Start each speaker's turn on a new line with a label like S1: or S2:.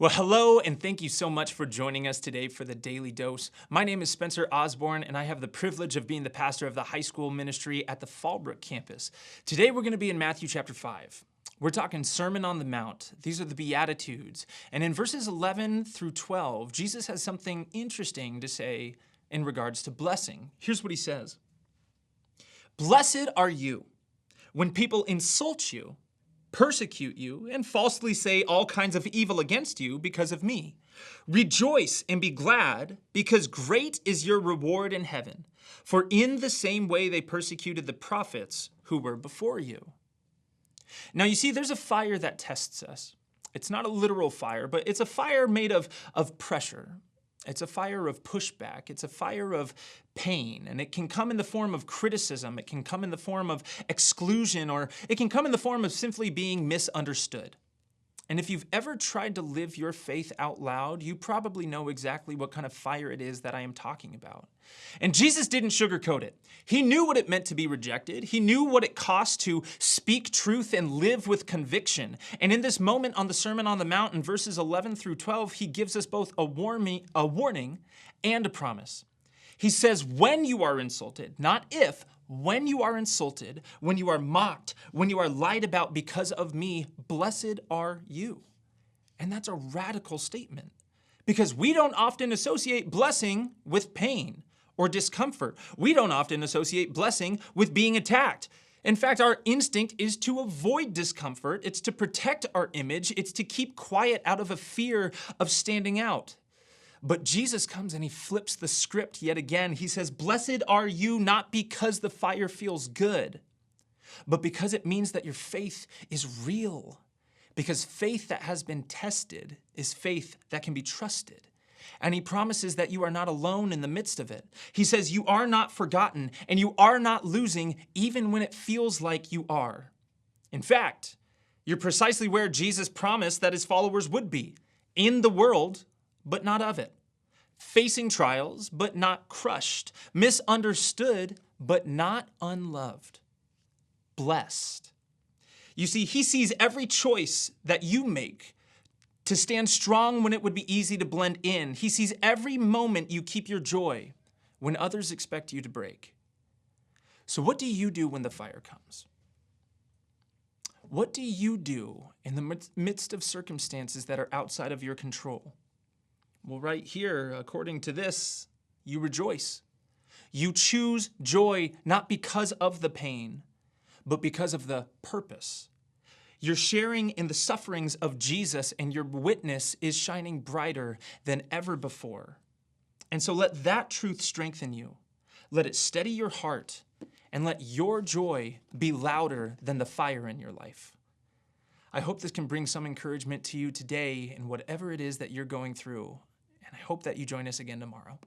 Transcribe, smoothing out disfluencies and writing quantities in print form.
S1: Well, hello, and thank you so much for joining us today for the Daily Dose. My name is Spencer Osborn, and I have the privilege of being the pastor of the high school ministry at the Fallbrook campus. Today, we're going to be in Matthew chapter 5. We're talking Sermon on the Mount. These are the Beatitudes. And in verses 11 through 12, Jesus has something interesting to say in regards to blessing. Here's what he says. Blessed are you when people insult you, persecute you, and falsely say all kinds of evil against you because of me. Rejoice and be glad, because great is your reward in heaven. For in the same way they persecuted the prophets who were before you. Now you see, there's a fire that tests us. It's not a literal fire, but it's a fire made of pressure. It's a fire of pushback. It's a fire of pain, and it can come in the form of criticism. It can come in the form of exclusion, or it can come in the form of simply being misunderstood. And if you've ever tried to live your faith out loud, you probably know exactly what kind of fire it is that I am talking about. And Jesus didn't sugarcoat it. He knew what it meant to be rejected. He knew what it cost to speak truth and live with conviction. And in this moment on the Sermon on the Mount, in verses 11 through 12, he gives us both a warning and a promise. He says, when you are insulted, not if, when you are insulted, when you are mocked, when you are lied about because of me, blessed are you. And that's a radical statement, because we don't often associate blessing with pain or discomfort. We don't often associate blessing with being attacked. In fact, our instinct is to avoid discomfort. It's to protect our image. It's to keep quiet out of a fear of standing out. But Jesus comes and he flips the script yet again. He says, blessed are you, not because the fire feels good, but because it means that your faith is real. Because faith that has been tested is faith that can be trusted. And he promises that you are not alone in the midst of it. He says you are not forgotten and you are not losing even when it feels like you are. In fact, you're precisely where Jesus promised that his followers would be, in the world, but not of it. Facing trials, but not crushed. Misunderstood, but not unloved. Blessed. You see, he sees every choice that you make to stand strong when it would be easy to blend in. He sees every moment you keep your joy when others expect you to break. So what do you do when the fire comes? What do you do in the midst of circumstances that are outside of your control? Well, right here, according to this, you rejoice. You choose joy not because of the pain, but because of the purpose. You're sharing in the sufferings of Jesus, and your witness is shining brighter than ever before. And so let that truth strengthen you. Let it steady your heart, and let your joy be louder than the fire in your life. I hope this can bring some encouragement to you today in whatever it is that you're going through. And I hope that you join us again tomorrow.